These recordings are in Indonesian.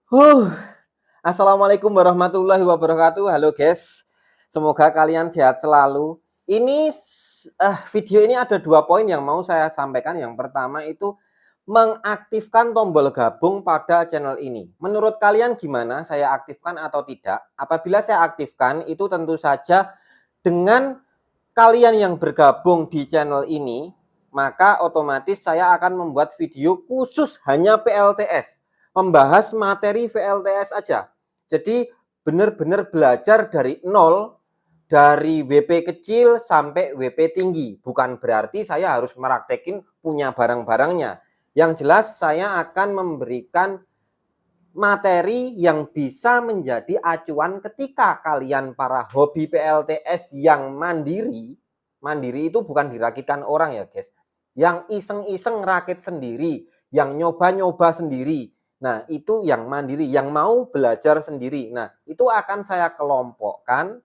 Huh, Assalamualaikum warahmatullahi wabarakatuh. Halo guys, semoga kalian sehat selalu. Video ini ada 2 poin yang mau saya sampaikan. Yang pertama itu mengaktifkan tombol gabung pada channel ini. Menurut kalian gimana? Saya aktifkan atau tidak? Apabila saya aktifkan, itu tentu saja dengan kalian yang bergabung di channel ini, maka otomatis saya akan membuat video khusus hanya PLTS, membahas materi PLTS aja. Jadi benar-benar belajar dari nol, dari WP kecil sampai WP tinggi. Bukan berarti saya harus meraktekin punya barang-barangnya. Yang jelas saya akan memberikan materi yang bisa menjadi acuan ketika kalian para hobi PLTS yang mandiri. Mandiri itu bukan dirakitkan orang ya guys, yang iseng-iseng rakit sendiri, yang nyoba-nyoba sendiri. Nah itu yang mandiri, yang mau belajar sendiri. Nah itu akan saya kelompokkan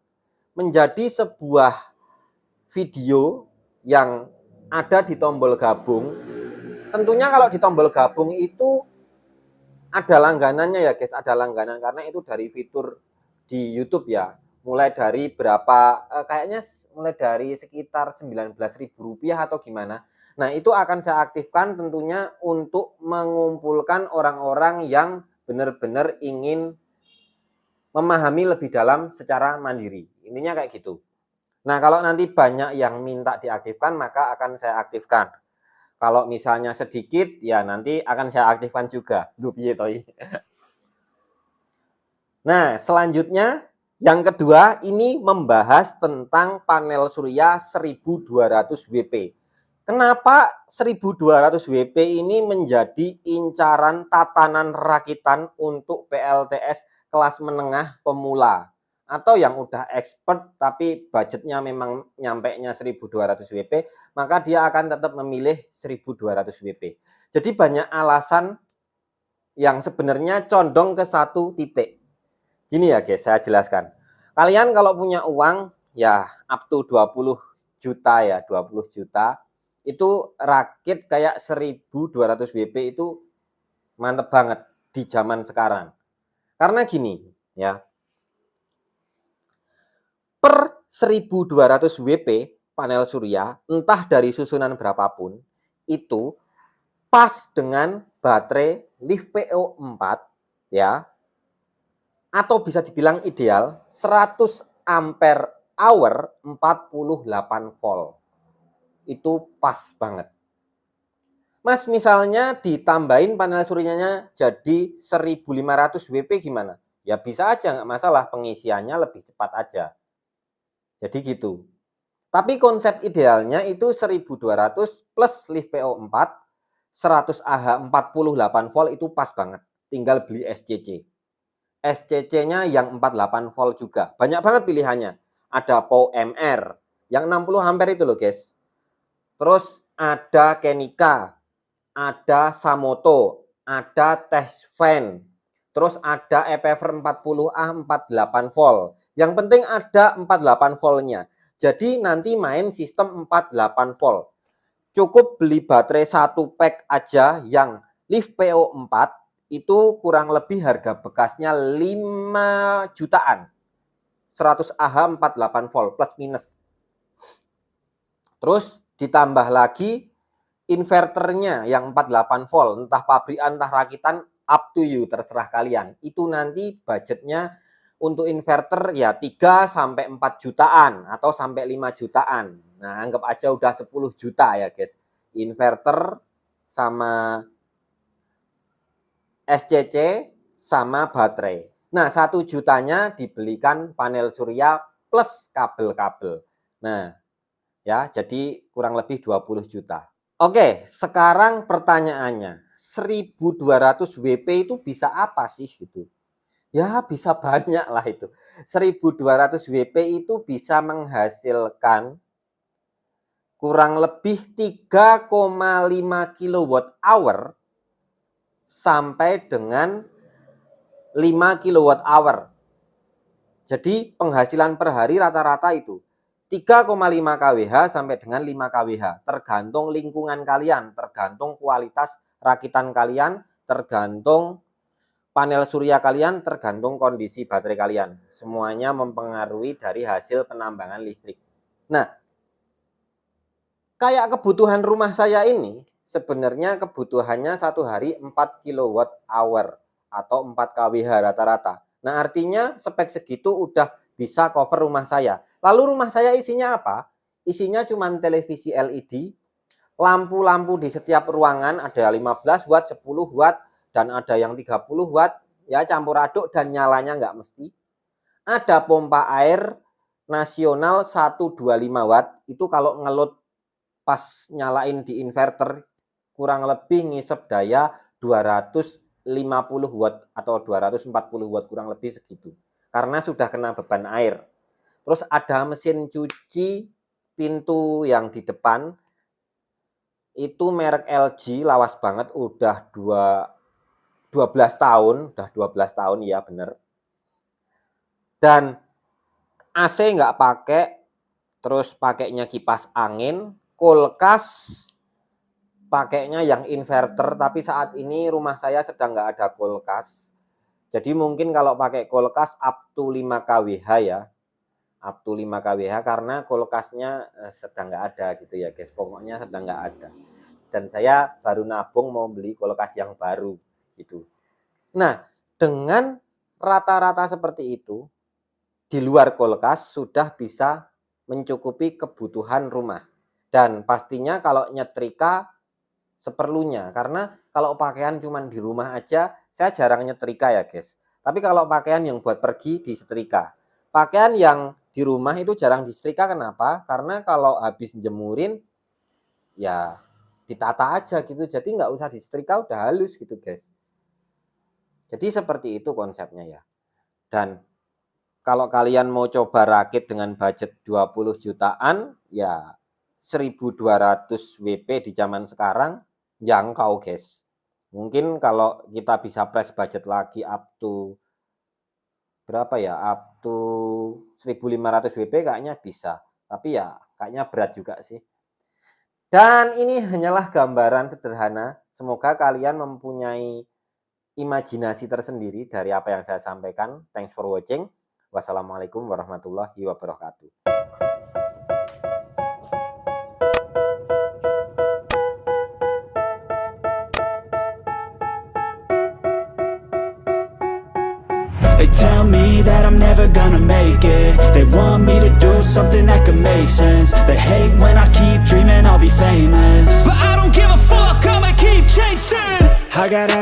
menjadi sebuah video yang ada di tombol gabung. Tentunya kalau di tombol gabung itu ada langganannya ya guys, ada langganan karena itu dari fitur di YouTube ya. Mulai dari berapa kayaknya mulai dari sekitar Rp19.000 atau gimana. Nah, itu akan saya aktifkan tentunya untuk mengumpulkan orang-orang yang benar-benar ingin memahami lebih dalam secara mandiri. Intinya kayak gitu. Nah, kalau nanti banyak yang minta diaktifkan, maka akan saya aktifkan. Kalau misalnya sedikit, ya nanti akan saya aktifkan juga. Nah, selanjutnya yang kedua ini membahas tentang panel surya 1200 WP. Kenapa 1200 WP ini menjadi incaran tatanan rakitan untuk PLTS kelas menengah pemula atau yang udah expert tapi budgetnya memang nyampenya 1200 WP, maka dia akan tetap memilih 1200 WP. Jadi banyak alasan yang sebenarnya condong ke satu titik. Gini ya guys, saya jelaskan. Kalian kalau punya uang ya up to 20 juta ya, 20 juta itu rakit kayak 1200 WP itu mantep banget di zaman sekarang. Karena gini ya, per 1200 WP panel surya, entah dari susunan berapapun, itu pas dengan baterai LiFePO 4 ya, atau bisa dibilang ideal 100 ampere hour 48 volt. Itu pas banget. Mas misalnya ditambahin panel suryanya jadi 1500 WP gimana? Ya bisa aja, nggak masalah, pengisiannya lebih cepat aja. Jadi gitu. Tapi konsep idealnya itu 1200 plus LiFePO 4, 100 Ah 48 volt itu pas banget. Tinggal beli SCC. SCC-nya yang 48 volt juga. Banyak banget pilihannya. Ada POW-MR yang 60 ampere itu loh guys. Terus ada Kenika, ada Samoto, ada Tesfen. Terus ada EPFR 40A 48 volt. Yang penting ada 48 voltnya. Jadi nanti main sistem 48 volt. Cukup beli baterai 1 pack aja yang LiFePO 4 itu kurang lebih harga bekasnya 5 jutaan. 100 Ah 48 volt plus minus. Terus ditambah lagi inverternya yang 48 volt, entah pabrikan entah rakitan, up to you, terserah kalian. Itu nanti budgetnya untuk inverter ya 3 sampai 4 jutaan atau sampai 5 jutaan. Nah, anggap aja udah 10 juta ya, guys. Inverter sama SCC sama baterai. Nah, 1 jutanya dibelikan panel surya plus kabel-kabel. Nah, ya, jadi kurang lebih 20 juta. Oke, sekarang pertanyaannya, 1200 WP itu bisa apa sih gitu? Ya, bisa banyak lah itu. 1200 WP itu bisa menghasilkan kurang lebih 3,5 kilowatt hour sampai dengan 5 kilowatt hour. Jadi penghasilan per hari rata-rata itu 3,5 kWh sampai dengan 5 kWh. Tergantung lingkungan kalian, tergantung kualitas rakitan kalian, tergantung panel surya kalian tergantung kondisi baterai kalian. Semuanya mempengaruhi dari hasil penambangan listrik. Nah, kayak kebutuhan rumah saya ini, sebenarnya kebutuhannya satu hari 4 kWh atau 4 kWh rata-rata. Nah, artinya spek segitu udah bisa cover rumah saya. Lalu rumah saya isinya apa? Isinya cuma televisi LED, lampu-lampu di setiap ruangan ada 15 watt, 10 watt, dan ada yang 30 watt, ya campur aduk dan nyalanya nggak mesti. Ada pompa air nasional 125 watt, itu kalau ngelut pas nyalain di inverter kurang lebih ngisep daya 250 watt atau 240 watt, kurang lebih segitu. Karena sudah kena beban air. Terus ada mesin cuci pintu yang di depan, itu merek LG, lawas banget, udah 12 tahun, ya bener. Dan AC nggak pakai, terus pakainya kipas angin, kulkas pakainya yang inverter, tapi saat ini rumah saya sedang nggak ada kulkas. Jadi mungkin kalau pakai kulkas up to 5 kWh ya, up to 5 kWh, karena kulkasnya sedang nggak ada gitu ya guys, pokoknya sedang nggak ada. Dan saya baru nabung mau beli kulkas yang baru gitu. Nah, dengan rata-rata seperti itu, di luar kulkas sudah bisa mencukupi kebutuhan rumah. Dan pastinya kalau nyetrika seperlunya, karena kalau pakaian cuman di rumah aja, saya jarang nyetrika ya guys. Tapi kalau pakaian yang buat pergi disetrika. Pakaian yang di rumah itu jarang disetrika, kenapa? Karena kalau habis jemurin, ya ditata aja gitu, jadi nggak usah disetrika, udah halus gitu guys. Jadi seperti itu konsepnya ya. Dan kalau kalian mau coba rakit dengan budget 20 jutaan, ya 1200 WP di zaman sekarang jangkau guys. Mungkin kalau kita bisa press budget lagi up to berapa ya, up to 1500 WP kayaknya bisa. Tapi ya kayaknya berat juga sih. Dan ini hanyalah gambaran sederhana. Semoga kalian mempunyai imajinasi tersendiri dari apa yang saya sampaikan. Thanks for watching. Wassalamualaikum warahmatullahi wabarakatuh. They tell me that I'm never gonna make it. They want me to do something that could make sense. They hate when I keep dreaming I'll be famous, but I don't give a fuck, I'ma keep chasing. I got out of